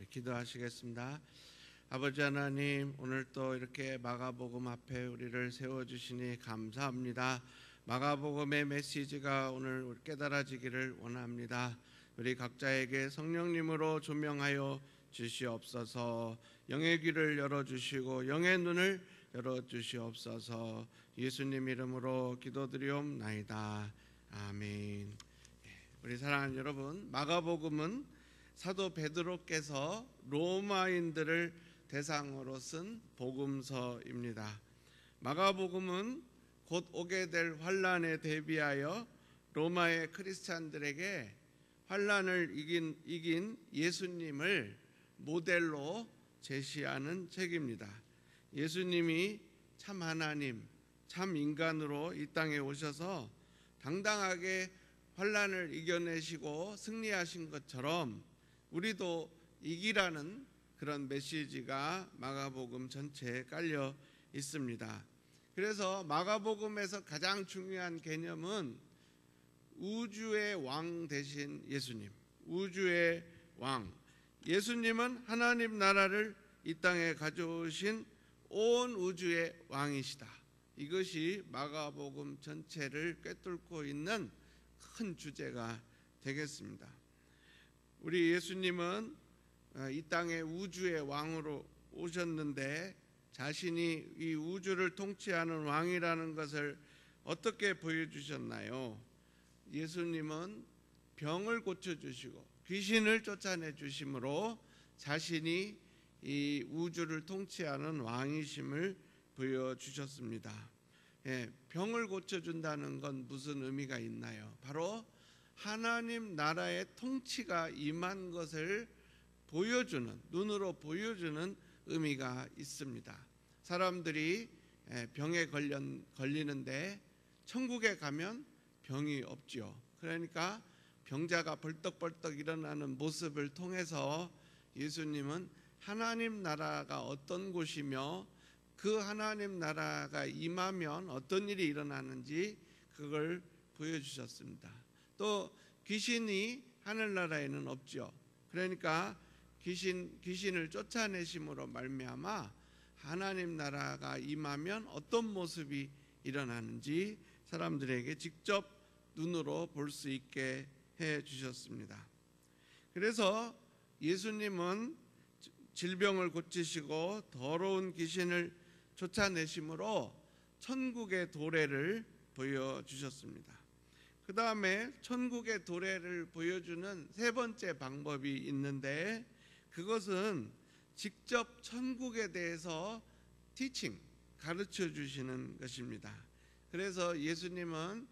기도하시겠습니다. 아버지 하나님, 오늘 또 이렇게 마가복음 앞에 우리를 세워주시니 감사합니다. 마가복음의 메시지가 오늘 깨달아지기를 원합니다. 우리 각자에게 성령님으로 조명하여 주시옵소서. 영의 귀를 열어주시고 영의 눈을 열어주시옵소서. 예수님 이름으로 기도드리옵나이다. 아멘. 우리 사랑하는 여러분, 마가복음은 사도 베드로께서 로마인들을 대상으로 쓴 복음서입니다. 마가복음은 곧 오게 될 환란에 대비하여 로마의 크리스찬들에게 환란을 이긴 예수님을 모델로 제시하는 책입니다. 예수님이 참 하나님, 참 인간으로 이 땅에 오셔서 당당하게 환란을 이겨내시고 승리하신 것처럼 우리도 이기라는 그런 메시지가 마가복음 전체에 깔려 있습니다. 그래서 마가복음에서 가장 중요한 개념은 우주의 왕 되신 예수님, 우주의 왕. 예수님은 하나님 나라를 이 땅에 가져오신 온 우주의 왕이시다. 이것이 마가복음 전체를 꿰뚫고 있는 큰 주제가 되겠습니다. 우리 예수님은 이 땅에 우주의 왕으로 오셨는데 자신이 이 우주를 통치하는 왕이라는 것을 어떻게 보여주셨나요? 예수님은 병을 고쳐주시고 귀신을 쫓아내 주심으로 자신이 이 우주를 통치하는 왕이심을 보여주셨습니다. 병을 고쳐준다는 건 무슨 의미가 있나요? 바로 하나님 나라의 통치가 임한 것을 보여주는, 눈으로 보여주는 의미가 있습니다. 사람들이 병에 걸리는데 천국에 가면 병이 없지요. 그러니까 병자가 벌떡벌떡 일어나는 모습을 통해서 예수님은 하나님 나라가 어떤 곳이며 그 하나님 나라가 임하면 어떤 일이 일어나는지 그걸 보여주셨습니다. 또 귀신이 하늘나라에는 없죠. 그러니까 귀신을 쫓아내심으로 말미암아 하나님 나라가 임하면 어떤 모습이 일어나는지 사람들에게 직접 눈으로 볼 수 있게 해 주셨습니다. 그래서 예수님은 질병을 고치시고 더러운 귀신을 쫓아내심으로 천국의 도래를 보여주셨습니다. 그 다음에 천국의 도래를 보여주는 세 번째 방법이 있는데 그것은 직접 천국에 대해서 가르쳐 주시는 것입니다. 그래서 예수님은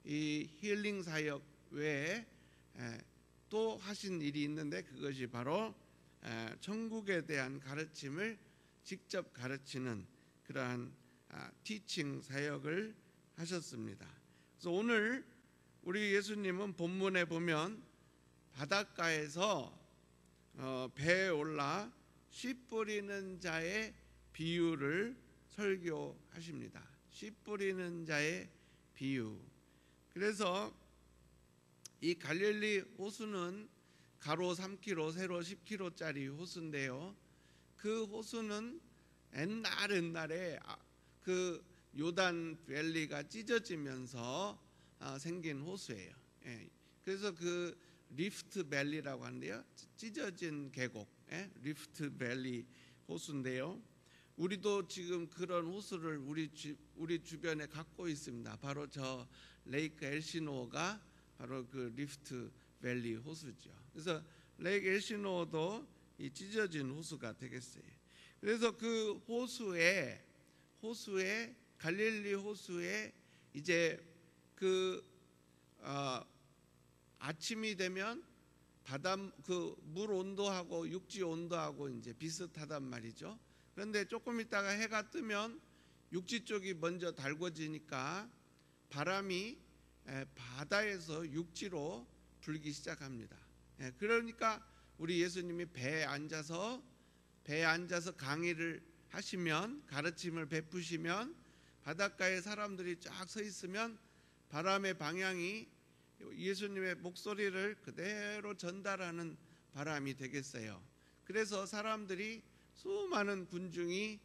이 힐링 사역 외에 또 하신 일이 있는데 그것이 바로 천국에 대한 가르침을 직접 가르치는 그러한 티칭 사역을 하셨습니다. 그래서 오늘 우리 예수님은 본문에 보면 바닷가에서 배에 올라 씨 뿌리는 자의 비유를 설교하십니다. 씨 뿌리는 자의 비유. 그래서 이 갈릴리 호수는 가로 3km, 세로 10km짜리 호수인데요. 그 호수는 옛날에 그 요단 밸리가 찢어지면서 생긴 호수예요. 그래서 그 리프트 밸리라고 하는데요. 찢어진 계곡, 리프트 밸리 호수인데요. 우리도 지금 그런 호수를 우리 주변에 갖고 있습니다. 바로 저 레이크 엘시노가 바로 그 리프트 밸리 호수죠. 그래서 레이크 엘시노도 이 찢어진 호수가 되겠어요. 그래서 그 호수에 갈릴리 호수에 이제 그 아침이 되면 바다 그 물 온도하고 육지 온도하고 이제 비슷하단 말이죠. 그런데 조금 있다가 해가 뜨면 육지 쪽이 먼저 달궈지니까 바람이 바다에서 육지로 불기 시작합니다. 그러니까 우리 예수님이 배에 앉아서 강의를 하시면, 가르침을 베푸시면 바닷가에 사람들이 쫙 서 있으면 바람의 방향이 예수님의 목소리를 그대로 전달하는 바람이 되겠어요. 그래서 사람들이 수많은 군중이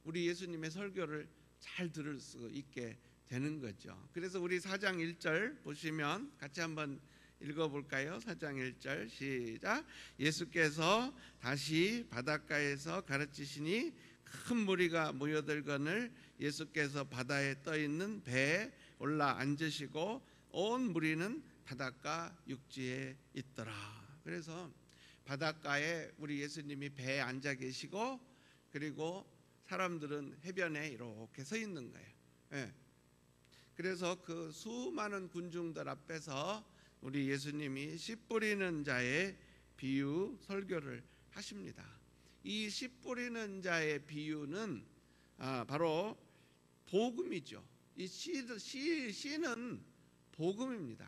우리 예수님의 설교를 잘 들을 수 있게 되는 거죠. 그래서 우리 4장 1절 보시면 같이 한번 읽어볼까요? 4장 1절 시작. 예수께서 다시 바닷가에서 가르치시니 큰 무리가 모여들거늘 예수께서 바다에 떠있는 배에 올라 앉으시고 온 무리는 바닷가 육지에 있더라. 그래서 바닷가에 우리 예수님이 배에 앉아 계시고 그리고 사람들은 해변에 이렇게 서 있는 거예요. 예. 그래서 그 수많은 군중들 앞에서 우리 예수님이 씨 뿌리는 자의 비유 설교를 하십니다. 이 씨 뿌리는 자의 비유는 바로 복음이죠. 이 씨는 복음입니다.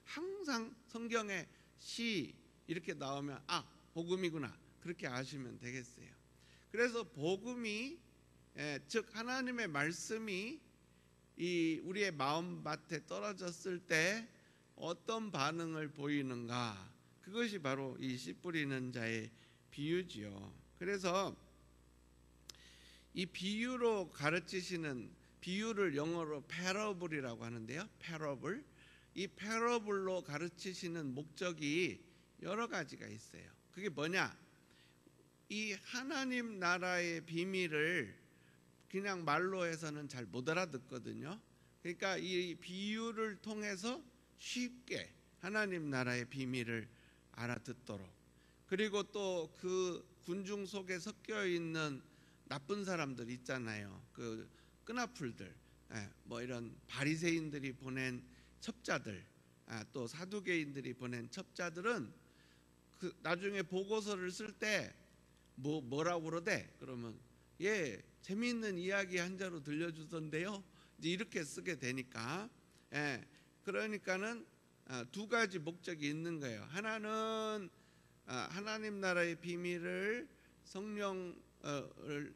항상 성경에 씨 이렇게 나오면 복음이구나 그렇게 아시면 되겠어요. 그래서 복음이 즉 하나님의 말씀이 이 우리의 마음밭에 떨어졌을 때 어떤 반응을 보이는가, 그것이 바로 이 씨 뿌리는 자의 비유지요. 그래서 이 비유로 가르치시는, 비유를 영어로 parable이라고 하는데요. parable. 이 parable로 가르치시는 목적이 여러 가지가 있어요. 그게 뭐냐? 이 하나님 나라의 비밀을 그냥 말로 해서는 잘 못 알아듣거든요. 그러니까 이 비유를 통해서 쉽게 하나님 나라의 비밀을 알아듣도록, 그리고 또 그 군중 속에 섞여 있는 나쁜 사람들 있잖아요. 그 끈아풀들, 뭐 이런 바리새인들이 보낸 첩자들, 또 사두개인들이 보낸 첩자들은 그 나중에 보고서를 쓸 때 뭐라고 그러대? 그러면 재미있는 이야기 한 자로 들려주던데요. 이제 이렇게 쓰게 되니까, 그러니까는 두 가지 목적이 있는 거예요. 하나는 하나님 나라의 비밀을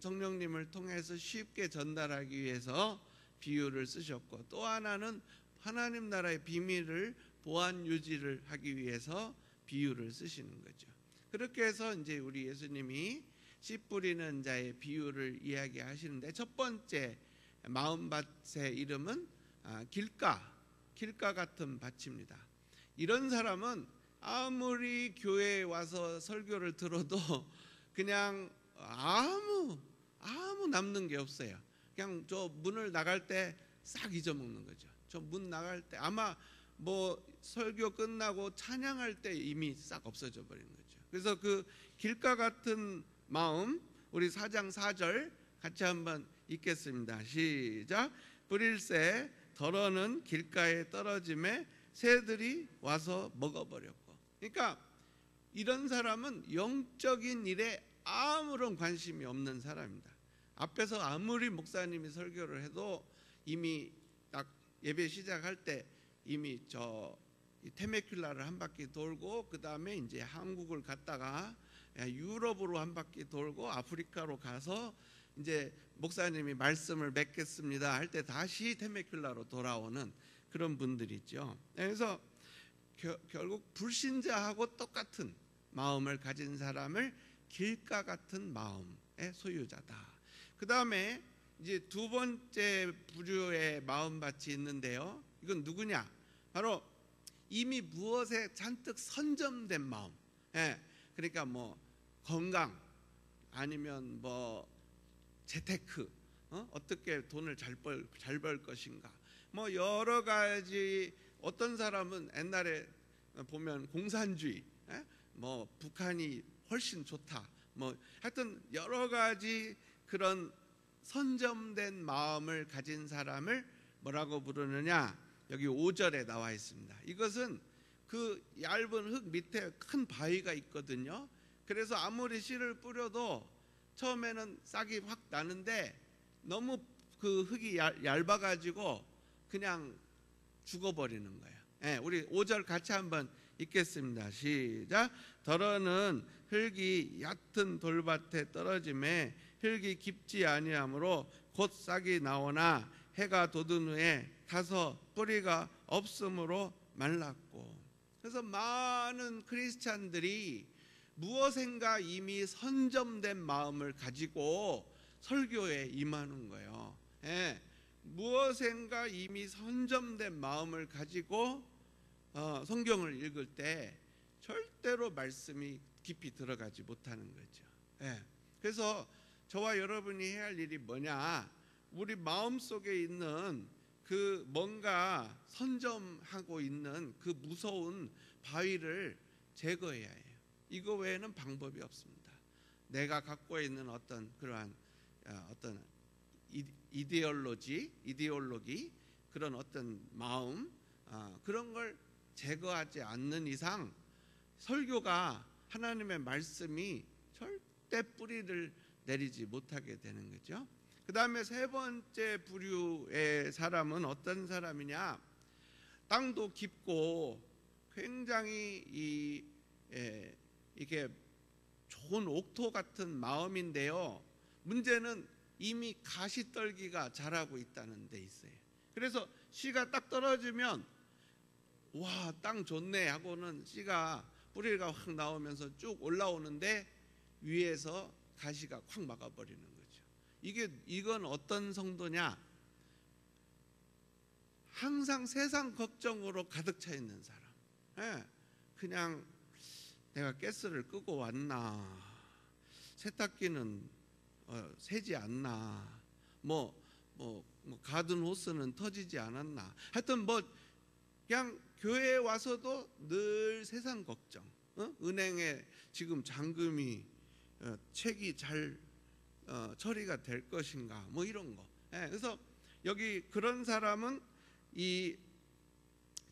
성령님을 통해서 쉽게 전달하기 위해서 비유를 쓰셨고, 또 하나는 하나님 나라의 비밀을 보안 유지를 하기 위해서 비유를 쓰시는 거죠. 그렇게 해서 이제 우리 예수님이 씨 뿌리는 자의 비유를 이야기하시는데, 첫 번째 마음밭의 이름은 길가 같은 밭입니다. 이런 사람은 아무리 교회에 와서 설교를 들어도 그냥 아무 남는 게 없어요. 그냥 저 문을 나갈 때 싹 잊어먹는 거죠. 저 문 나갈 때 아마 뭐 설교 끝나고 찬양할 때 이미 싹 없어져 버린 거죠. 그래서 그 길가 같은 마음, 우리 4장 4절 같이 한번 읽겠습니다. 시작. 뿌릴새 덜어는 길가에 떨어짐에 새들이 와서 먹어버렸고. 그러니까 이런 사람은 영적인 일에 아무런 관심이 없는 사람입니다. 앞에서 아무리 목사님이 설교를 해도 이미 딱 예배 시작할 때 이미 테메큘라를 한 바퀴 돌고, 그 다음에 이제 한국을 갔다가 유럽으로 한 바퀴 돌고 아프리카로 가서 이제 목사님이 말씀을 맺겠습니다 할 때 다시 테메큘라로 돌아오는 그런 분들이죠. 그래서 결국 불신자하고 똑같은 마음을 가진 사람을 길가 같은 마음의 소유자다. 그 다음에 이제 두 번째 부류의 마음밭이 있는데요. 이건 누구냐? 바로 이미 무엇에 잔뜩 선점된 마음. 그러니까 뭐 건강, 아니면 뭐 재테크, 어떻게 돈을 잘 벌 것인가, 뭐 여러 가지. 어떤 사람은 옛날에 보면 공산주의, 뭐 북한이 훨씬 좋다, 뭐 하여튼 여러 가지 그런 선점된 마음을 가진 사람을 뭐라고 부르느냐? 여기 5절에 나와 있습니다. 이것은 그 얇은 흙 밑에 큰 바위가 있거든요. 그래서 아무리 씨를 뿌려도 처음에는 싹이 확 나는데 너무 그 흙이 얇아가지고 그냥 죽어버리는 거예요. 우리 5절 같이 한번 읽겠습니다. 시작. 덜어는 흙이 얕은 돌밭에 떨어짐에 흙이 깊지 아니하므로 곧 싹이 나오나 해가 돋은 후에 타서 뿌리가 없으므로 말랐고. 그래서 많은 크리스찬들이 무엇인가 이미 선점된 마음을 가지고 설교에 임하는 거예요. 예, 무엇인가 이미 선점된 마음을 가지고 성경을 읽을 때 절대로 말씀이 깊이 들어가지 못하는 거죠. 예, 그래서 저와 여러분이 해야 할 일이 뭐냐, 우리 마음속에 있는 그 뭔가 선점하고 있는 그 무서운 바위를 제거해야 해요. 이거 외에는 방법이 없습니다. 내가 갖고 있는 어떤 그러한 어떤 이데올로기, 그런 어떤 마음, 그런 걸 제거하지 않는 이상 설교가, 하나님의 말씀이 절대 뿌리를 내리지 못하게 되는 거죠. 그 다음에 세 번째 부류의 사람은 어떤 사람이냐, 땅도 깊고 굉장히 이게 좋은 옥토 같은 마음인데요, 문제는 이미 가시떨기가 자라고 있다는 데 있어요. 그래서 씨가 딱 떨어지면 와, 땅 좋네 하고는 씨가 뿌리가 확 나오면서 쭉 올라오는데 위에서 가시가 확 막아버리는 거죠. 이건 어떤 성도냐, 항상 세상 걱정으로 가득 차 있는 사람. 예, 그냥 내가 가스를 끄고 왔나, 세탁기는 새지 않나, 가든 호스는 터지지 않았나, 하여튼 그냥 교회에 와서도 늘 세상 걱정, 은행에 지금 잔금이 책이 잘 처리가 될 것인가, 이런 거. 예, 그래서 여기 그런 사람은 이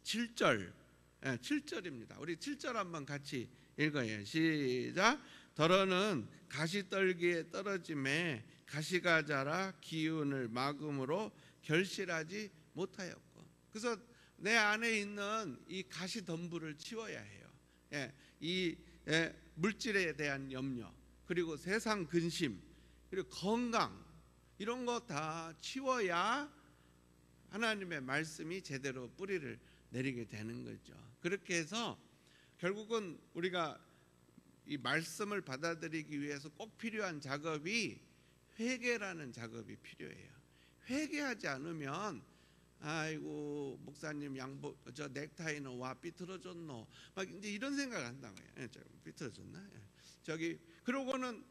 7절, 7절입니다. 우리 7절 한번 같이 읽어요. 시작. 더러는 가시떨기에 떨어짐에 가시가 자라 기운을 막음으로 결실하지 못하였고. 그래서 내 안에 있는 이 가시덤불을 치워야 해요. 이 물질에 대한 염려, 그리고 세상 근심, 그리고 건강, 이런 거 다 치워야 하나님의 말씀이 제대로 뿌리를 내리게 되는 거죠. 그렇게 해서 결국은 우리가 이 말씀을 받아들이기 위해서 꼭 필요한 작업이 회개라는 작업이 필요해요. 회개하지 않으면 아이고 목사님 저 넥타이는 와 삐뚤어졌노, 막 이제 이런 생각을 한다고 해요. 삐뚤어졌나? 그러고는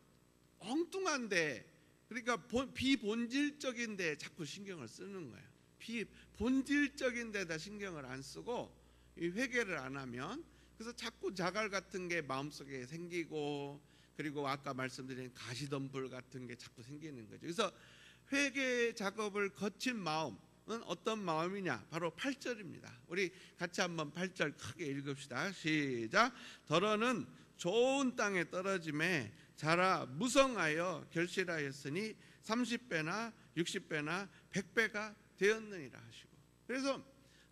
엉뚱한데, 그러니까 비본질적인데 자꾸 신경을 쓰는 거예요. 비본질적인 데다 신경을 안 쓰고 이 회개를 안 하면, 그래서 자꾸 자갈 같은 게 마음속에 생기고, 그리고 아까 말씀드린 가시덤불 같은 게 자꾸 생기는 거죠. 그래서 회개 작업을 거친 마음은 어떤 마음이냐, 바로 8절입니다. 우리 같이 한번 8절 크게 읽읍시다. 시작. 더러는 좋은 땅에 떨어짐에 자라 무성하여 결실하였으니 30배나 60배나 100배가 되었느니라 하시고. 그래서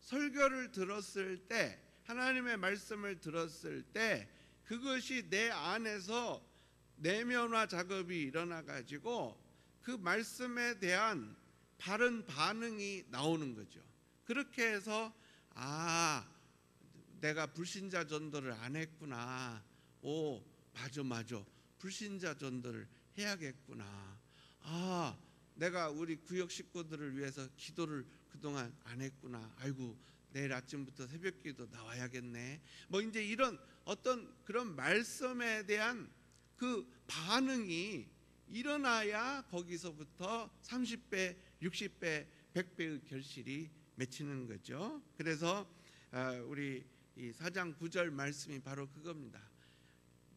설교를 들었을 때, 하나님의 말씀을 들었을 때 그것이 내 안에서 내면화 작업이 일어나 가지고 그 말씀에 대한 바른 반응이 나오는 거죠. 그렇게 해서 내가 불신자 전도를 안 했구나, 맞아 불신자 전도를 해야겠구나, 내가 우리 구역 식구들을 위해서 기도를 그동안 안 했구나, 아이고 내일 아침부터 새벽기도 나와야겠네, 이제 이런 어떤 그런 말씀에 대한 그 반응이 일어나야 거기서부터 30배, 60배, 100배의 결실이 맺히는 거죠. 그래서 우리 이 4장 9절 말씀이 바로 그겁니다.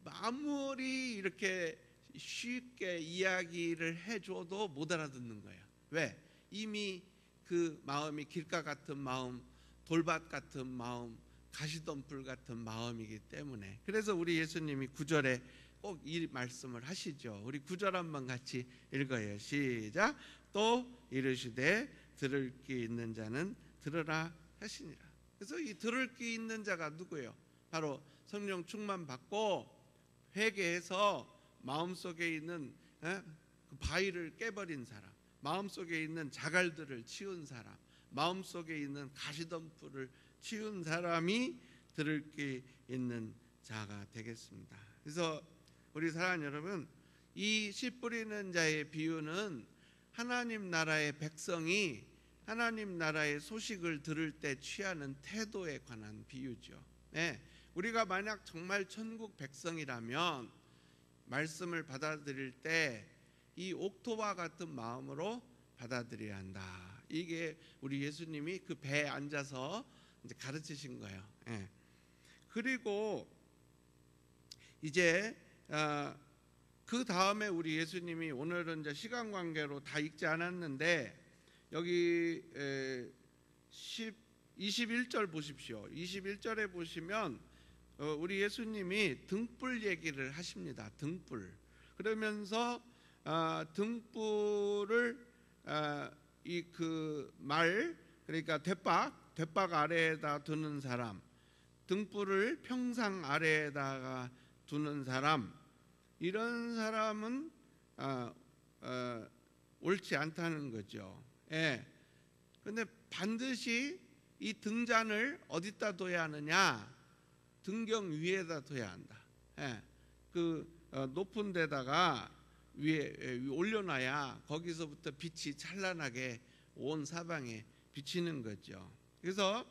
아무리 이렇게 쉽게 이야기를 해줘도 못 알아듣는 거예요. 왜? 이미 그 마음이 길가 같은 마음, 돌밭 같은 마음, 가시덤불 같은 마음이기 때문에. 그래서 우리 예수님이 9절에 꼭 이 말씀을 하시죠. 우리 9절 한번 같이 읽어요. 시작. 또 이르시되 들을 귀 있는 자는 들으라 하시니라. 그래서 이 들을 귀 있는 자가 누구예요? 바로 성령 충만 받고 회개해서 마음속에 있는 그 바위를 깨버린 사람, 마음속에 있는 자갈들을 치운 사람, 마음속에 있는 가시덤불을 치운 사람이 들을 귀 있는 자가 되겠습니다. 그래서 우리 사랑하는 여러분, 이 씨 뿌리는 자의 비유는 하나님 나라의 백성이 하나님 나라의 소식을 들을 때 취하는 태도에 관한 비유죠. 네, 우리가 만약 정말 천국 백성이라면 말씀을 받아들일 때 이 옥토와 같은 마음으로 받아들여야 한다. 이게 우리 예수님이 그 배에 앉아서 이제 가르치신 거예요. 네. 그리고 이제 그 다음에 우리 예수님이, 오늘은 이제 시간 관계로 다 읽지 않았는데 여기 21절 보십시오. 21절에 보시면 우리 예수님이 등불 얘기를 하십니다. 등불. 그러면서 등불을 이 그 말, 그러니까 대박 아래에다 두는 사람, 등불을 평상 아래에다가 두는 사람, 이런 사람은 옳지 않다는 거죠. 예. 근데 반드시 이 등잔을 어디다 둬야 하느냐? 등경 위에다 둬야 한다. 예. 그 높은 데다가 위에 올려놔야 거기서부터 빛이 찬란하게 온 사방에 비치는 거죠. 그래서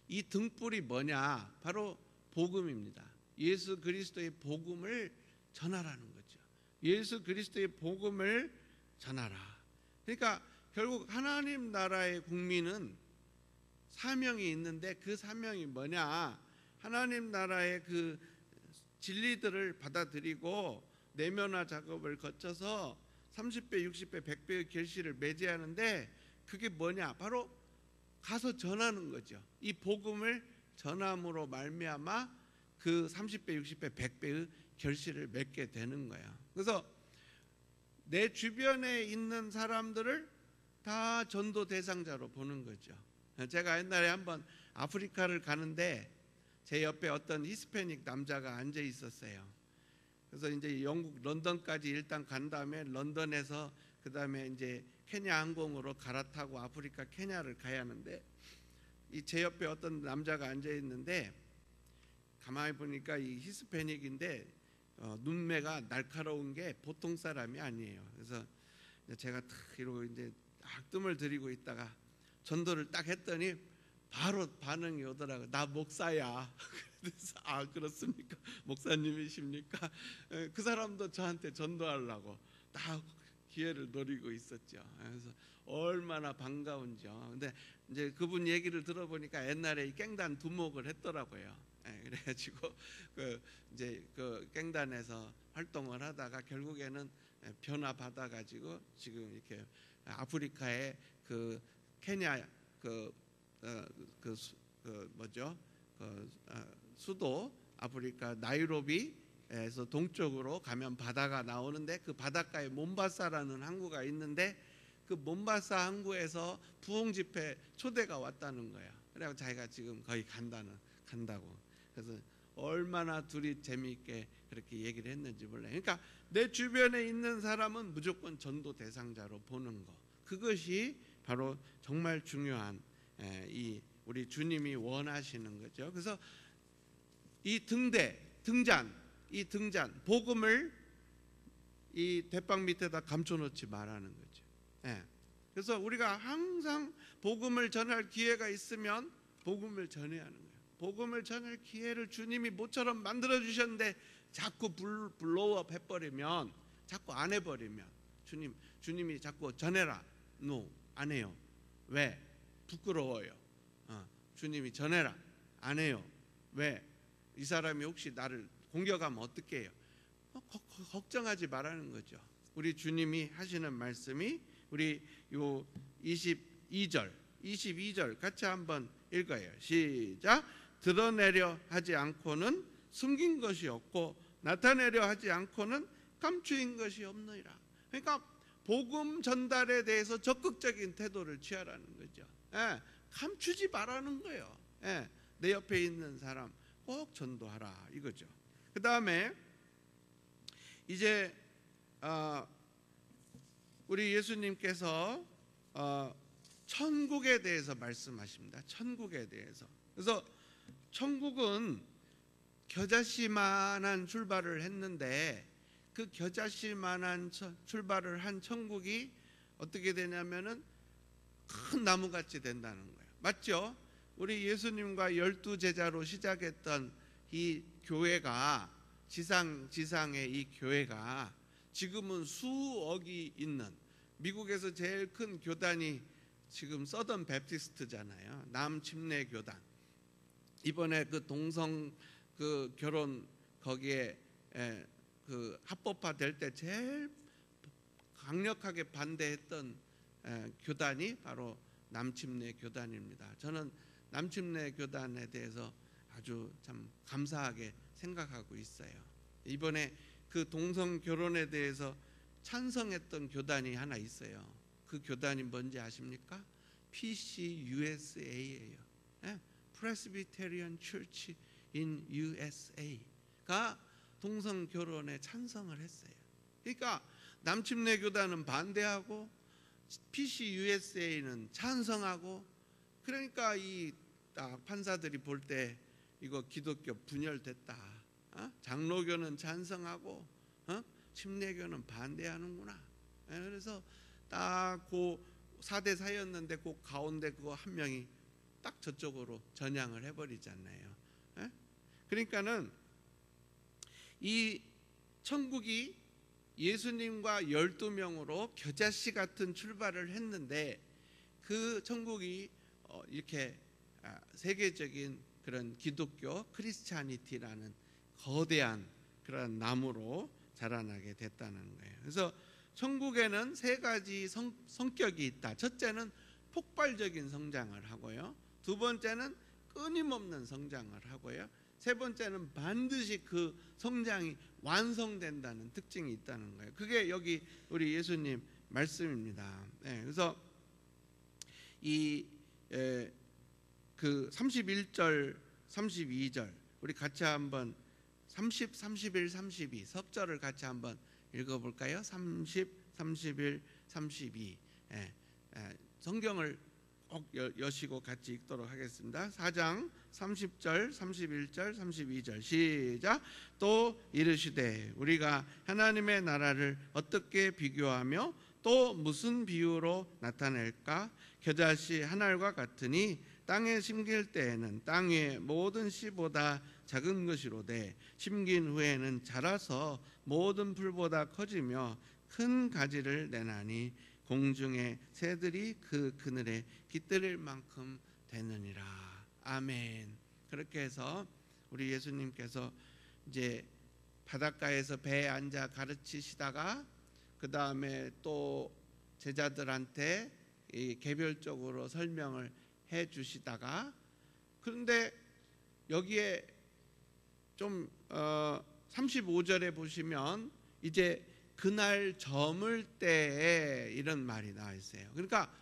이 등불이 뭐냐? 바로 복음입니다. 예수 그리스도의 복음을 전하라는 거죠. 예수 그리스도의 복음을 전하라. 그러니까 결국 하나님 나라의 국민은 사명이 있는데, 그 사명이 뭐냐? 하나님 나라의 그 진리들을 받아들이고 내면화 작업을 거쳐서 30배, 60배, 100배의 결실을 맺어야하는데, 그게 뭐냐? 바로 가서 전하는 거죠. 이 복음을 전함으로 말미암아 그 30배, 60배, 100배의 결실을 맺게 되는 거야. 그래서 내 주변에 있는 사람들을 다 전도 대상자로 보는 거죠. 제가 옛날에 한번 아프리카를 가는데 제 옆에 어떤 히스패닉 남자가 앉아 있었어요. 그래서 이제 영국 런던까지 일단 간 다음에 런던에서 그 다음에 이제 케냐 항공으로 갈아타고 아프리카 케냐를 가야 하는데, 이 제 옆에 어떤 남자가 앉아 있는데 가만히 보니까 이 히스패닉인데 눈매가 날카로운 게 보통 사람이 아니에요. 그래서 제가 탁 이러고 이제 뜸을 들이고 있다가 전도를 딱 했더니 바로 반응이 오더라고요. 나 목사야. 그래서 그렇습니까? 목사님이십니까? 그 사람도 저한테 전도하려고 딱 기회를 노리고 있었죠. 그래서 얼마나 반가운지요. 근데 이제 그분 얘기를 들어보니까 옛날에 이 깽단 두목을 했더라고요. 그래가지고 이제 그 깽단에서 활동을 하다가 결국에는 변화 받아가지고 지금 이렇게 아프리카의 그 케냐 수도 아프리카 나이로비에서 동쪽으로 가면 바다가 나오는데, 그 바닷가에 몬바사라는 항구가 있는데 그 몬바사 항구에서 부흥 집회 초대가 왔다는 거예요. 그래서 자기가 지금 거의 간다고. 그래서 얼마나 둘이 재미있게 그렇게 얘기를 했는지 몰라요. 그러니까 내 주변에 있는 사람은 무조건 전도 대상자로 보는 거, 그것이 바로 정말 중요한 이 우리 주님이 원하시는 거죠. 그래서 이 등잔 복음을 이 대빵 밑에다 감춰놓지 말라는 거죠. 그래서 우리가 항상 복음을 전할 기회가 있으면 복음을 전해야 하는 거예요. 복음을 전할 기회를 주님이 모처럼 만들어 주셨는데 자꾸 블로우업 해버리면, 자꾸 안 해버리면, 주님이 자꾸 전해라, 안 해요. 왜? 부끄러워요. 주님이 전해라, 안 해요. 왜? 이 사람이 혹시 나를 공격하면 어떻게 해요? 걱정하지 말라는 거죠. 우리 주님이 하시는 말씀이 우리 요 22절 같이 한번 읽어요. 시작. 드러내려 하지 않고는 숨긴 것이 없고 나타내려 하지 않고는 감추인 것이 없느니라. 그러니까 복음 전달에 대해서 적극적인 태도를 취하라는 거죠. 감추지 말라는 거예요. 내 옆에 있는 사람 꼭 전도하라 이거죠. 그 다음에 이제 우리 예수님께서 천국에 대해서 말씀하십니다. 천국에 대해서. 그래서 천국은 겨자씨만한 출발을 했는데 그 겨자씨만한 출발을 한 천국이 어떻게 되냐면은 큰 나무같이 된다는 거예요. 맞죠? 우리 예수님과 12제자로 시작했던 이 교회가 지상의 이 교회가 지금은 수억이 있는, 미국에서 제일 큰 교단이 지금 서던 베프티스트잖아요. 남침례 교단. 이번에 그 동성 그 결혼 거기에 그 합법화 될 때 제일 강력하게 반대했던 교단이 바로 남침례 교단입니다. 저는 남침례 교단에 대해서 아주 참 감사하게 생각하고 있어요. 이번에 그 동성 결혼에 대해서 찬성했던 교단이 하나 있어요. 그 교단이 뭔지 아십니까? PCUSA예요. Presbyterian Church in USA가 동성 결혼에 찬성을 했어요. 그러니까 남침례 교단은 반대하고 PCUSA는 찬성하고, 그러니까 이 딱 판사들이 볼 때 이거 기독교 분열됐다. 장로교는 찬성하고 침례교는 반대하는구나. 그래서 딱 그 4대 4였는데 그 가운데 그거 한 명이 딱 저쪽으로 전향을 해버리잖아요. 그러니까는 이 천국이 예수님과 12명으로 겨자씨 같은 출발을 했는데 그 천국이 이렇게 세계적인 그런 기독교 크리스찬이티라는 거대한 그런 나무로 자라나게 됐다는 거예요. 그래서 천국에는 세 가지 성격이 있다. 첫째는 폭발적인 성장을 하고요. 두 번째는 끊임없는 성장을 하고요. 세 번째는 반드시 그 성장이 완성된다는 특징이 있다는 거예요. 그게 여기 우리 예수님 말씀입니다. 그래서 그 31절, 32절 우리 같이 한번 30, 31, 32 섭절을 같이 한번 읽어볼까요? 30, 31, 32 성경을 꼭 여시고 같이 읽도록 하겠습니다. 4장 30절, 31절, 32절 시작. 또 이르시되 우리가 하나님의 나라를 어떻게 비교하며 또 무슨 비유로 나타낼까? 겨자씨 한 알과 같으니 땅에 심길 때에는 땅 위의 모든 씨보다 작은 것이로되 심긴 후에는 자라서 모든 풀보다 커지며 큰 가지를 내나니 공중의 새들이 그 그늘에 깃들일 만큼 되느니라. 아멘. 그렇게 해서 우리 예수님께서 이제 바닷가에서 배에 앉아 가르치시다가 그 다음에 또 제자들한테 개별적으로 설명을 해 주시다가, 그런데 여기에 좀 35절에 보시면 이제 그날 저물 때에 이런 말이 나와 있어요. 그러니까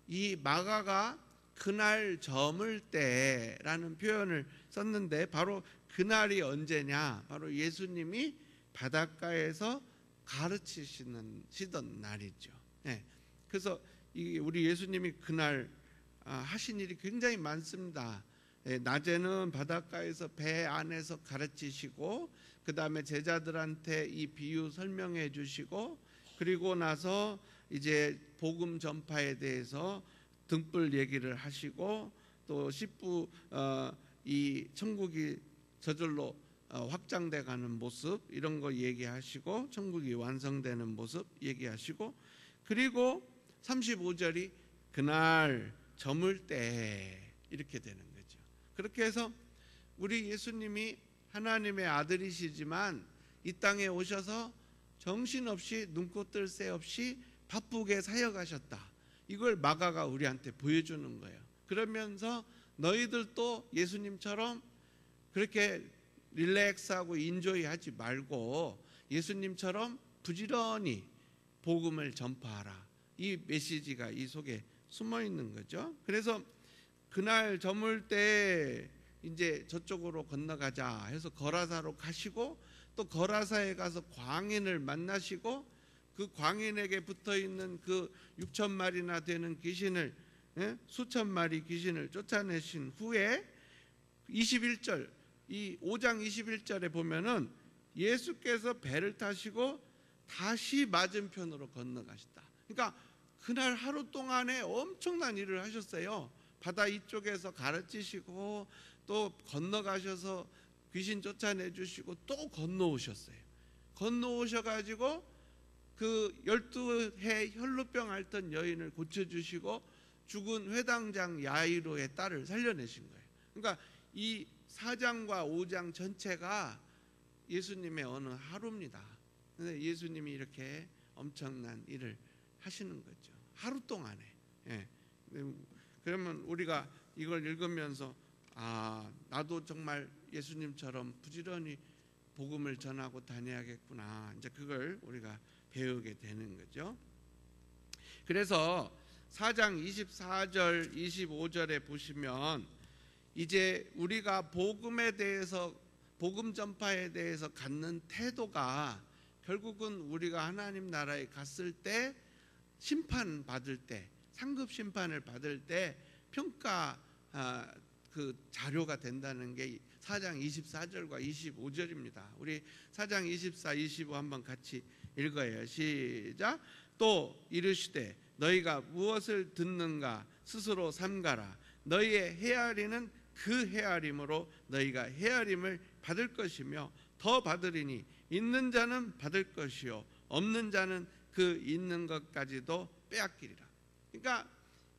이 마가가 그날 저물 때라는 표현을 썼는데 바로 그날이 언제냐? 바로 예수님이 바닷가에서 가르치시던 날이죠. 그래서 우리 예수님이 그날 하신 일이 굉장히 많습니다. 낮에는 바닷가에서 배 안에서 가르치시고, 그 다음에 제자들한테 이 비유 설명해 주시고, 그리고 나서 이제 복음 전파에 대해서 등불 얘기를 하시고, 또 10부 이 천국이 저절로 확장돼 가는 모습 이런 거 얘기하시고, 천국이 완성되는 모습 얘기하시고, 그리고 35절이 그날 저물 때 이렇게 되는 거죠. 그렇게 해서 우리 예수님이 하나님의 아들이시지만 이 땅에 오셔서 정신없이 눈코 뜰 새 없이 바쁘게 사역하셨다. 이걸 마가가 우리한테 보여주는 거예요. 그러면서 너희들도 예수님처럼 그렇게 릴렉스하고 인조이하지 말고 예수님처럼 부지런히 복음을 전파하라. 이 메시지가 이 속에 숨어 있는 거죠. 그래서 그날 저물 때 이제 저쪽으로 건너가자 해서 거라사로 가시고, 또 거라사에 가서 광인을 만나시고, 그 광인에게 붙어 있는 그 6천 마리나 되는 귀신을, 수천 마리 귀신을 쫓아내신 후에 21절 이 5장 21절에 보면은 예수께서 배를 타시고 다시 맞은편으로 건너가시다. 그러니까 그날 하루 동안에 엄청난 일을 하셨어요. 바다 이쪽에서 가르치시고 또 건너가셔서 귀신 쫓아내 주시고 또 건너오셨어요. 건너오셔가지고 그 12해 혈루병 앓던 여인을 고쳐주시고 죽은 회당장 야이로의 딸을 살려내신 거예요. 그러니까 이 4장과 5장 전체가 예수님의 어느 하루입니다. 근데 예수님이 이렇게 엄청난 일을 하시는 거죠. 하루 동안에. 예. 그러면 우리가 이걸 읽으면서 나도 정말 예수님처럼 부지런히 복음을 전하고 다녀야겠구나. 이제 그걸 우리가 배우게 되는 거죠. 그래서 4장 24절 25절에 보시면 이제 우리가 복음에 대해서 복음 전파에 대해서 갖는 태도가 결국은 우리가 하나님 나라에 갔을 때 심판 받을 때 상급 심판을 받을 때 평가 그 자료가 된다는 게 4장 24절과 25절입니다. 우리 4장 24, 25 한번 같이 읽어요. 시작. 또 이르시되 너희가 무엇을 듣는가 스스로 삼가라. 너희의 헤아리는 그 헤아림으로 너희가 헤아림을 받을 것이며 더 받으리니 있는 자는 받을 것이요 없는 자는 그 있는 것까지도 빼앗기리라. 그러니까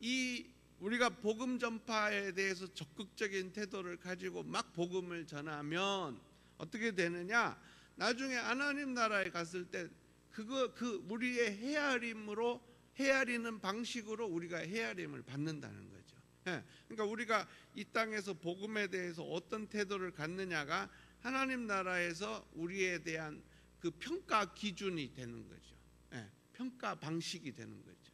이 우리가 복음 전파에 대해서 적극적인 태도를 가지고 막 복음을 전하면 어떻게 되느냐? 나중에 하나님 나라에 갔을 때 그 우리의 헤아림으로 헤아리는 방식으로 우리가 헤아림을 받는다는 거죠. 그러니까 우리가 이 땅에서 복음에 대해서 어떤 태도를 갖느냐가 하나님 나라에서 우리에 대한 그 평가 기준이 되는 거죠. 평가 방식이 되는 거죠.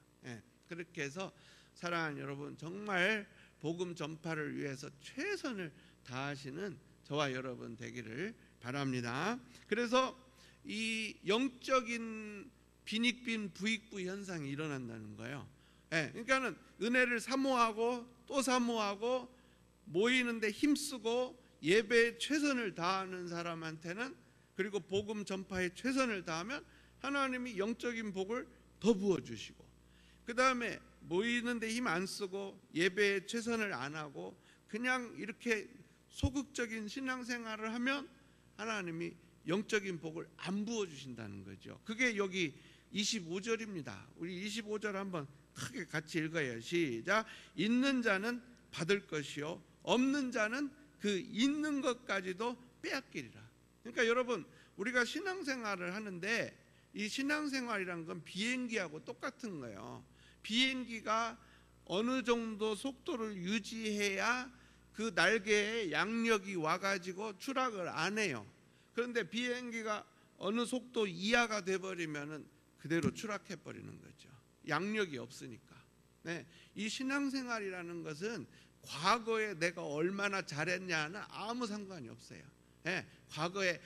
그렇게 해서 사랑하는 여러분, 정말 복음 전파를 위해서 최선을 다하시는 저와 여러분 되기를 바랍니다. 그래서 이 영적인 빈익빈 부익부 현상이 일어난다는 거예요. 그러니까는 은혜를 사모하고 또 사모하고 모이는데 힘쓰고 예배에 최선을 다하는 사람한테는, 그리고 복음 전파에 최선을 다하면 하나님이 영적인 복을 더 부어주시고, 그 다음에 모이는데 힘 안 쓰고 예배에 최선을 안 하고 그냥 이렇게 소극적인 신앙생활을 하면 하나님이 영적인 복을 안 부어주신다는 거죠. 그게 여기 25절입니다. 우리 25절 한번 크게 같이 읽어요. 시작. 있는 자는 받을 것이요 없는 자는 그 있는 것까지도 빼앗기리라. 그러니까 여러분, 우리가 신앙생활을 하는데 이 신앙생활이란 건 비행기하고 똑같은 거예요. 비행기가 어느 정도 속도를 유지해야 그 날개에 양력이 와가지고 추락을 안 해요. 그런데 비행기가 어느 속도 이하가 돼버리면은 그대로 추락해 버리는 거죠. 양력이 없으니까. 이 신앙생활이라는 것은 과거에 내가 얼마나 잘했냐는 아무 상관이 없어요. 과거에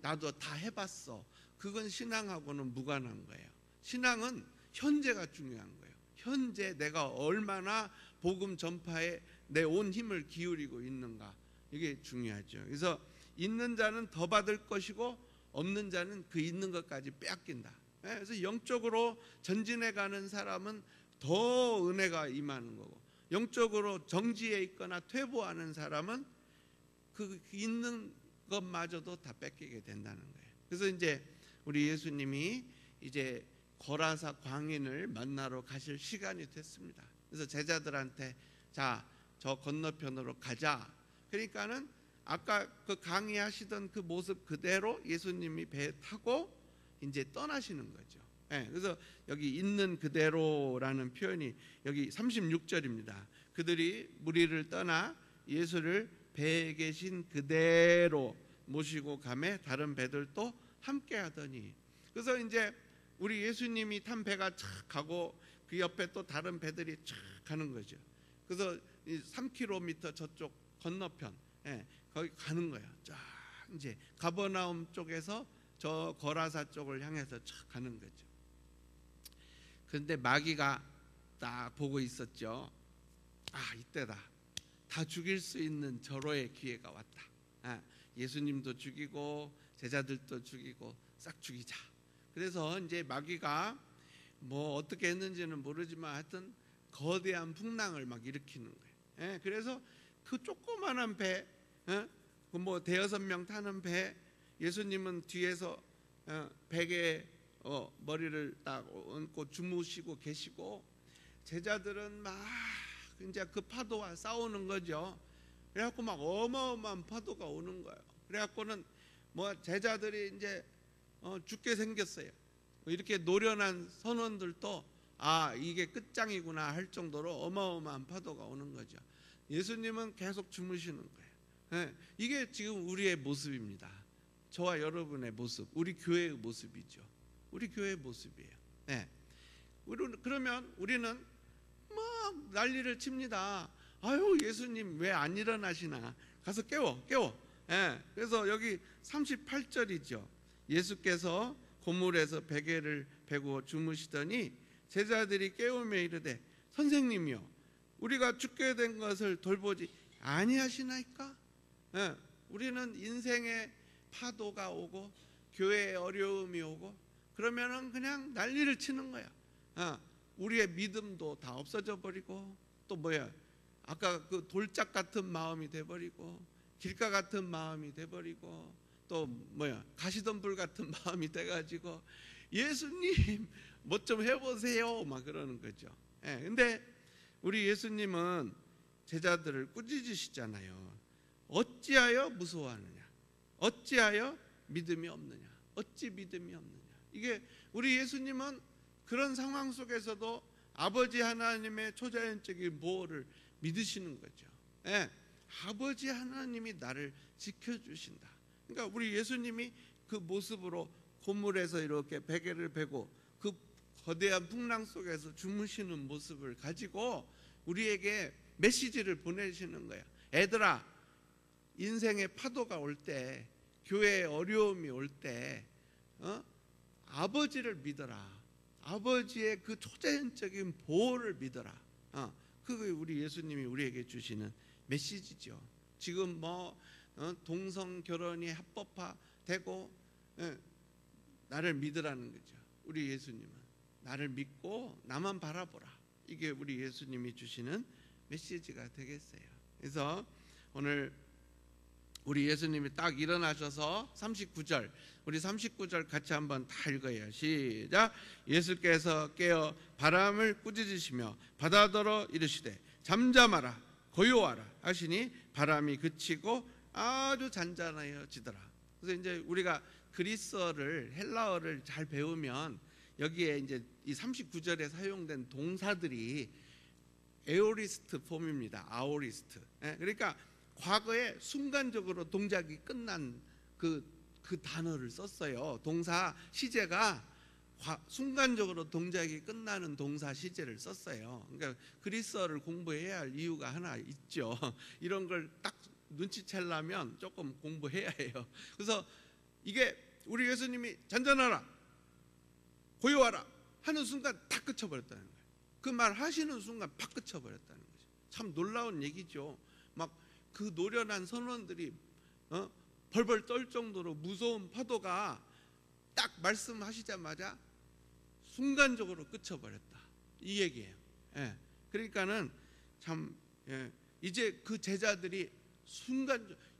나도 다 해봤어. 그건 신앙하고는 무관한 거예요. 신앙은 현재가 중요한 거예요. 현재 내가 얼마나 복음 전파에 내 온 힘을 기울이고 있는가, 이게 중요하죠. 그래서 있는 자는 더 받을 것이고 없는 자는 그 있는 것까지 빼앗긴다. 그래서 영적으로 전진해 가는 사람은 더 은혜가 임하는 거고, 영적으로 정지해 있거나 퇴보하는 사람은 그 있는 것마저도 다 뺏기게 된다는 거예요. 그래서 이제 우리 예수님이 이제 거라사 광인을 만나러 가실 시간이 됐습니다. 그래서 제자들한테 자, 저 건너편으로 가자. 그러니까는 아까 그 강의하시던 그 모습 그대로 예수님이 배에 타고 이제 떠나시는 거죠. 그래서 여기 있는 그대로라는 표현이 여기 36절입니다. 그들이 무리를 떠나 예수를 배에 계신 그대로 모시고 가매 다른 배들도 함께 하더니, 그래서 이제 우리 예수님이 탄 배가 착 가고 그 옆에 또 다른 배들이 착 가는 거죠. 그래서 3km 저쪽 건너편 거기 가는 거예요. 쫙 이제 가버나움 쪽에서 저 거라사 쪽을 향해서 착 가는 거죠. 그런데 마귀가 딱 보고 있었죠. 이때다. 다 죽일 수 있는 절호의 기회가 왔다. 예수님도 죽이고 제자들도 죽이고 싹 죽이자. 그래서 이제 마귀가 뭐 어떻게 했는지는 모르지만 하여튼 거대한 풍랑을 막 일으키는 거예요. 그래서 그 조그만한 배, 뭐 대여섯 명 타는 배, 예수님은 뒤에서 베개에 머리를 딱 얹고 주무시고 계시고, 제자들은 막 이제 그 파도와 싸우는 거죠. 그래갖고 막 어마어마한 파도가 오는 거예요. 그래갖고는 뭐 제자들이 이제 죽게 생겼어요. 이렇게 노련한 선원들도 이게 끝장이구나 할 정도로 어마어마한 파도가 오는 거죠. 예수님은 계속 주무시는 거예요. 이게 지금 우리의 모습입니다. 저와 여러분의 모습, 우리 교회의 모습이죠. 우리 교회의 모습이에요. 그러면 우리는 막 난리를 칩니다. 아유, 예수님 왜 안 일어나시나? 가서 깨워. 그래서 여기 38절이죠. 예수께서 고물에서 베개를 베고 주무시더니 제자들이 깨우며 이르되 선생님이요, 우리가 죽게 된 것을 돌보지 아니하시나이까? 우리는 인생의 파도가 오고 교회에 어려움이 오고 그러면은 그냥 난리를 치는 거야. 우리의 믿음도 다 없어져 버리고, 또 뭐야, 아까 그 돌짝 같은 마음이 돼버리고 길가 같은 마음이 돼버리고, 또 뭐야, 가시덤불 같은 마음이 돼가지고 예수님 뭐 좀 해보세요 막 그러는 거죠. 근데 우리 예수님은 제자들을 꾸짖으시잖아요. 어찌하여 무서워하느냐? 어찌하여 믿음이 없느냐? 어찌 믿음이 없느냐? 이게 우리 예수님은 그런 상황 속에서도 아버지 하나님의 초자연적인 보호를 믿으시는 거죠. 아버지 하나님이 나를 지켜주신다. 그러니까 우리 예수님이 그 모습으로 고물에서 이렇게 베개를 베고 그 거대한 풍랑 속에서 주무시는 모습을 가지고 우리에게 메시지를 보내시는 거예요. 애들아, 인생의 파도가 올 때, 교회에 어려움이 올 때 아버지를 믿어라. 아버지의 그 초자연적인 보호를 믿어라. 그게 우리 예수님이 우리에게 주시는 메시지죠. 지금 뭐 동성 결혼이 합법화되고 나를 믿으라는 거죠. 우리 예수님은 나를 믿고 나만 바라보라. 이게 우리 예수님이 주시는 메시지가 되겠어요. 그래서 오늘 우리 예수님이 딱 일어나셔서 39절, 우리 39절 같이 한번 다 읽어요. 시작. 예수께서 깨어 바람을 꾸짖으시며 바다더러 이르시되 잠잠하라 고요하라 하시니 바람이 그치고 아주 잔잔하여지더라. 그래서 이제 우리가 그리스어를, 헬라어를 잘 배우면 여기에 이제 이 39절에 사용된 동사들이 에오리스트 폼입니다. 아오리스트. 그러니까 과거에 순간적으로 동작이 끝난 그 단어를 썼어요. 동사 시제가 순간적으로 동작이 끝나는 동사 시제를 썼어요. 그러니까 그리스어를 공부해야 할 이유가 하나 있죠. 이런 걸 딱 눈치채려면 조금 공부해야 해요. 그래서 이게 우리 예수님이 잔잔하라 고요하라 하는 순간 다 그쳐버렸다는 거예요. 그 말 하시는 순간 팍 그쳐버렸다는 거죠. 참 놀라운 얘기죠. 막 그 노련한 선원들이 벌벌 떨 정도로 무서운 파도가 딱 말씀하시자마자 순간적으로 그쳐버렸다, 이 얘기예요. 그러니까는 참 이제 그 제자들이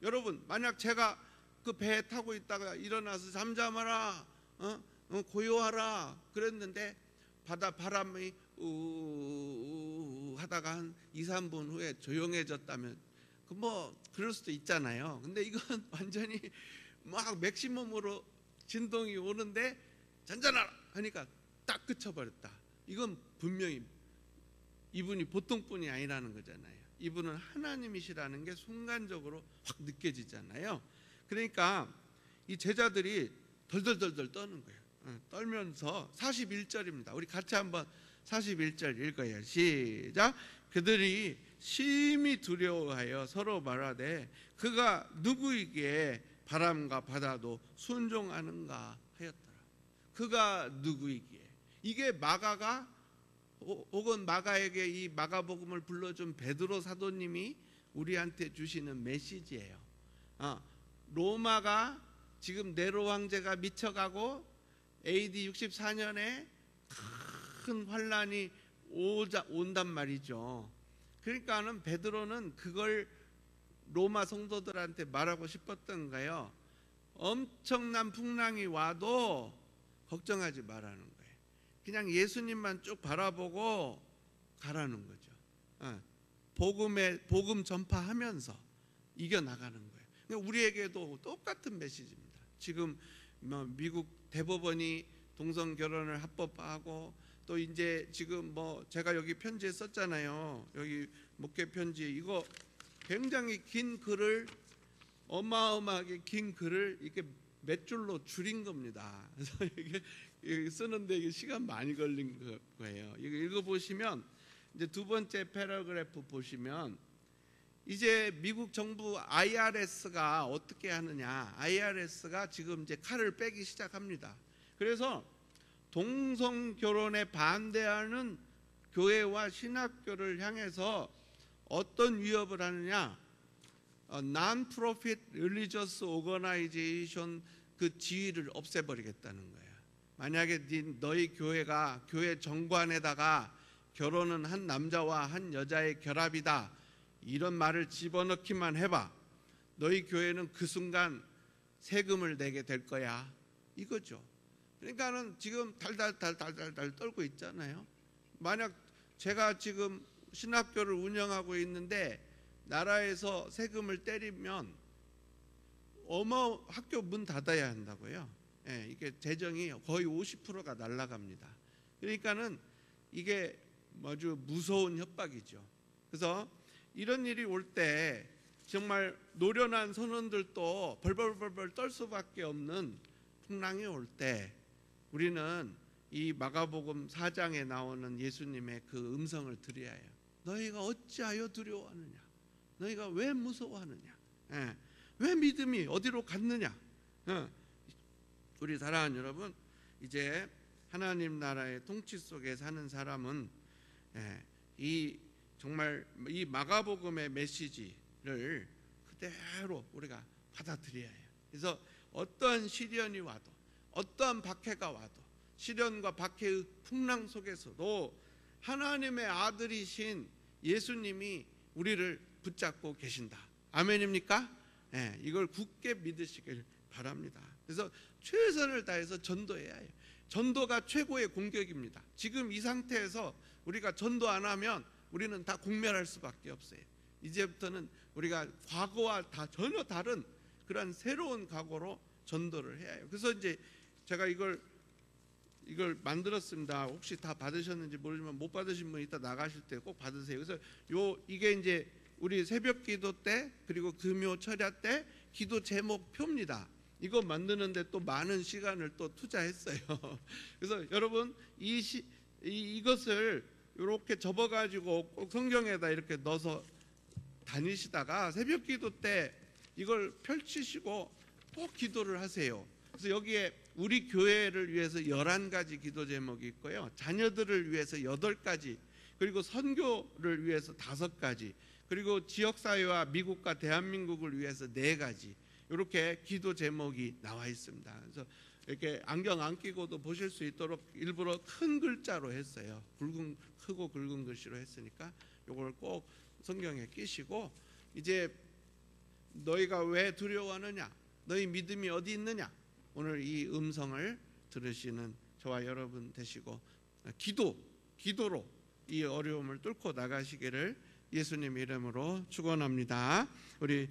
여러분, 만약 제가 그 배에 타고 있다가 일어나서 잠잠하라 고요하라 그랬는데 바람이 우 하다가 한 2-3분 후에 조용해졌다면 뭐 그럴 수도 있잖아요. 근데 이건 완전히 막 맥시멈으로 진동이 오는데 잔잔하라 하니까 딱 그쳐버렸다. 이건 분명히 이분이 보통 분이 아니라는 거잖아요. 이분은 하나님이시라는 게 순간적으로 확 느껴지잖아요. 그러니까 이 제자들이 덜덜덜덜 떠는 거예요. 떨면서 41절입니다. 우리 같이 한번 41절 읽어요. 시작. 그들이 심히 두려워하여 서로 말하되 그가 누구이기에 바람과 바다도 순종하는가 하였더라. 그가 누구이기에. 이게 마가가 혹은 마가에게 이 마가복음을 불러준 베드로 사도님이 우리한테 주시는 메시지예요. 로마가 지금 네로 황제가 미쳐가고 AD 64년에 큰 환란이 온단 말이죠. 그러니까는 베드로는 그걸 로마 성도들한테 말하고 싶었던 거예요. 엄청난 풍랑이 와도 걱정하지 말라는 거예요. 그냥 예수님만 쭉 바라보고 가라는 거죠. 복음 전파하면서 이겨나가는 거예요. 그러니까 우리에게도 똑같은 메시지입니다. 지금 미국 대법원이 동성 결혼을 합법화하고 또 이제 지금 제가 여기 편지에 썼잖아요. 여기 목회 편지, 이거 굉장히 긴 글을, 어마어마하게 긴 글을 이렇게 몇 줄로 줄인 겁니다. 그래서 이게 쓰는데 이게 시간 많이 걸린 거예요. 이거 읽어보시면 이제 두 번째 패러그래프 보시면 이제 미국 정부 IRS가 어떻게 하느냐, IRS가 지금 이제 칼을 빼기 시작합니다. 그래서 동성 결혼에 반대하는 교회와 신학교를 향해서 어떤 위협을 하느냐, Non-Profit Religious Organization 그 지위를 없애버리겠다는 거예요. 만약에 너희 교회가 교회 정관에다가 결혼은 한 남자와 한 여자의 결합이다, 이런 말을 집어넣기만 해봐, 너희 교회는 그 순간 세금을 내게 될 거야, 이거죠. 그러니까는 지금 달달 떨고 있잖아요. 만약 제가 지금 신학교를 운영하고 있는데 나라에서 세금을 때리면 학교 문 닫아야 한다고요. 이게 재정이 거의 50%가 날아갑니다. 그러니까는 이게 아주 무서운 협박이죠. 그래서 이런 일이 올 때 정말 노련한 선원들도 벌벌벌벌 떨 수밖에 없는 풍랑이 올 때 우리는 이 마가복음 4장에 나오는 예수님의 그 음성을 들어야 해요. 너희가 어찌하여 두려워하느냐, 너희가 왜 무서워하느냐, 왜 믿음이 어디로 갔느냐. 우리 사랑하는 여러분, 이제 하나님 나라의 통치 속에 사는 사람은 정말 이 마가복음의 메시지를 그대로 우리가 받아들여야 해요. 그래서 어떠한 시련이 와도, 어떠한 박해가 와도, 시련과 박해의 풍랑 속에서도 하나님의 아들이신 예수님이 우리를 붙잡고 계신다. 아멘입니까? 이걸 굳게 믿으시길 바랍니다. 그래서 최선을 다해서 전도해야 해요. 전도가 최고의 공격입니다. 지금 이 상태에서 우리가 전도 안 하면 우리는 다 공멸할 수밖에 없어요. 이제부터는 우리가 과거와 다 전혀 다른 그런 새로운 각오로 전도를 해야 해요. 그래서 이제 제가 이걸 만들었습니다. 혹시 다 받으셨는지 모르지만 못 받으신 분 이따 나가실 때 꼭 받으세요. 그래서 이게 이제 우리 새벽 기도 때 그리고 금요 철야 때 기도 제목표입니다. 이거 만드는데 또 많은 시간을 또 투자했어요. 그래서 여러분 이것을 이렇게 접어가지고 꼭 성경에다 이렇게 넣어서 다니시다가 새벽 기도 때 이걸 펼치시고 꼭 기도를 하세요. 그래서 여기에 우리 교회를 위해서 11가지 기도 제목이 있고요, 자녀들을 위해서 8가지, 그리고 선교를 위해서 5가지, 그리고 지역사회와 미국과 대한민국을 위해서 4가지, 이렇게 기도 제목이 나와 있습니다. 그래서 이렇게 안경 안 끼고도 보실 수 있도록 일부러 큰 글자로 했어요. 크고 굵은 글씨로 했으니까 이걸 꼭 성경에 끼시고, 이제 너희가 왜 두려워하느냐, 너희 믿음이 어디 있느냐, 오늘 이 음성을 들으시는 저와 여러분 되시고 기도로 이 어려움을 뚫고 나가시기를 예수님 이름으로 축원합니다. 우리